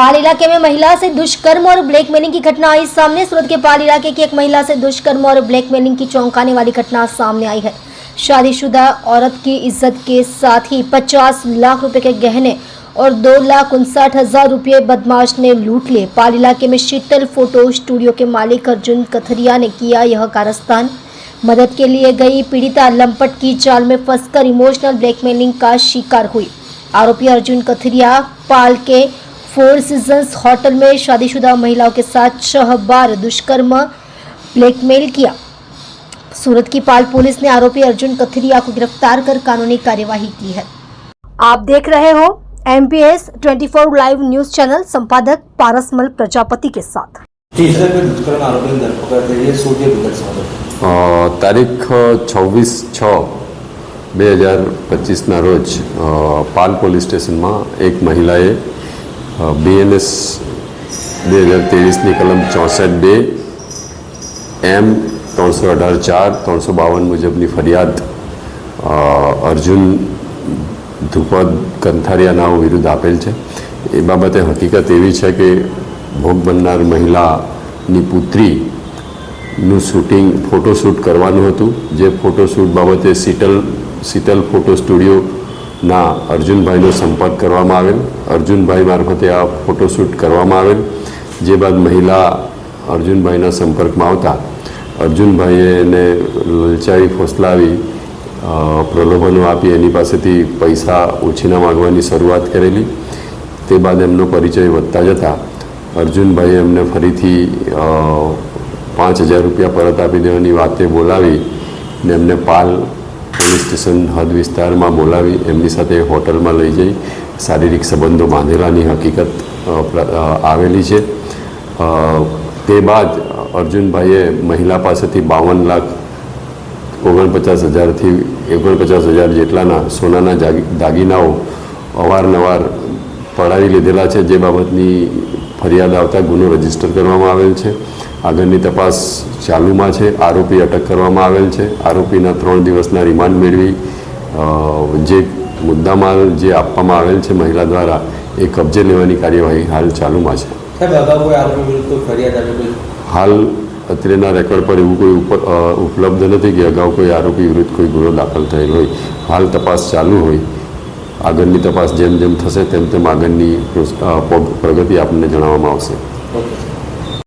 पाल इलाके में महिला से दुष्कर्म और ब्लैकमेलिंग की घटना आई सामने। सूरत के पाल इलाके की एक महिला से दुष्कर्म और ब्लैकमेलिंग की चौंकाने वाली घटना सामने आई है। शादीशुदा औरत की इज्जत के साथ ही 50 लाख रुपए के गहने और 2,59,000 रुपये बदमाश ने लूट लिए। पाल इलाके में शीतल फोटो स्टूडियो के मालिक अर्जुन कथरिया ने किया यह कारस्तान। मदद के लिए गई पीड़िता लंपट की जाल में फंसकर इमोशनल ब्लैकमेलिंग का शिकार हुई। आरोपी अर्जुन कथरिया पाल के 4 सीजन्स होटल में शादीशुदा महिलाओं के साथ 6 बार दुष्कर्म ब्लैकमेल किया। सूरत की पाल पुलिस ने आरोपी अर्जुन कथरिया को गिरफ्तार कर कानूनी कार्यवाही की है। आप देख रहे हो MPS 24 लाइव न्यूज चैनल, संपादक पारसमल प्रजापति के साथ। તારીખ 26/6/2025 રોજ પાલ પોલીસ સ્ટેશનમાં એક મહિલાએ BNS 2023ની કલમ 64(2) M 318(4) 352 મુજબની ફરિયાદ અર્જુન ધ્રુપદ કંથારિયા નાઓ વિરુદ્ધ આપેલ છે। એ બાબતે હકીકત એવી છે કે ભોગ બનનાર મહિલાની પુત્રીનું શૂટિંગ ફોટોશૂટ કરવાનું હતું, જે ફોટોશૂટ બાબતે શીતલ ફોટો સ્ટુડિયોના અર્જુનભાઈનો સંપર્ક કરવામાં આવેલ। અર્જુનભાઈ મારફતે આ ફોટોશૂટ કરવામાં આવેલ। જે બાદ મહિલા અર્જુનભાઈના સંપર્કમાં આવતા અર્જુનભાઈએ એને લલચાવી ફોસલાવી પ્રલોભનો આપી એની પાસેથી પૈસા ઉછીના માગવાની શરૂઆત કરેલી। તે બાદ એમનો પરિચય વધતા જતાં અર્જુનભાઈએ એમને ફરીથી 5,000 રૂપિયા પરત આપી દેવાની વાતે બોલાવી ને એમને પાલ પોલીસ સ્ટેશન હદ વિસ્તારમાં બોલાવી એમની સાથે હોટલમાં લઈ જઈ શારીરિક સંબંધો બાંધેલાની હકીકત આવેલી છે। તે બાદ અર્જુનભાઈએ મહિલા પાસેથી 52,49,000થી 49,000 જેટલાના સોનાના દાગીનાઓ અવારનવાર પડાવી લીધેલા છે, જે બાબતની ફરિયાદ આવતા ગુનો રજીસ્ટર કરવામાં આવેલ છે। આગળની તપાસ ચાલુમાં છે। આરોપી અટક કરવામાં આવેલ છે। આરોપીના 3 દિવસના રિમાન્ડ મેળવી જે મુદ્દામાલ જે આપવામાં આવેલ છે મહિલા દ્વારા એ કબજે લેવાની કાર્યવાહી હાલ ચાલુમાં છે। હાલ અત્રેના રેકોર્ડ પર એવું કોઈ ઉપલબ્ધ નથી કે અગાઉ કોઈ આરોપી વિરુદ્ધ કોઈ ગુનો દાખલ થયેલ હોય। હાલ તપાસ ચાલુ હોય। આગળની તપાસ જેમ જેમ થશે તેમ તેમ આગળની પ્રગતિ આપણને જણાવવામાં આવશે।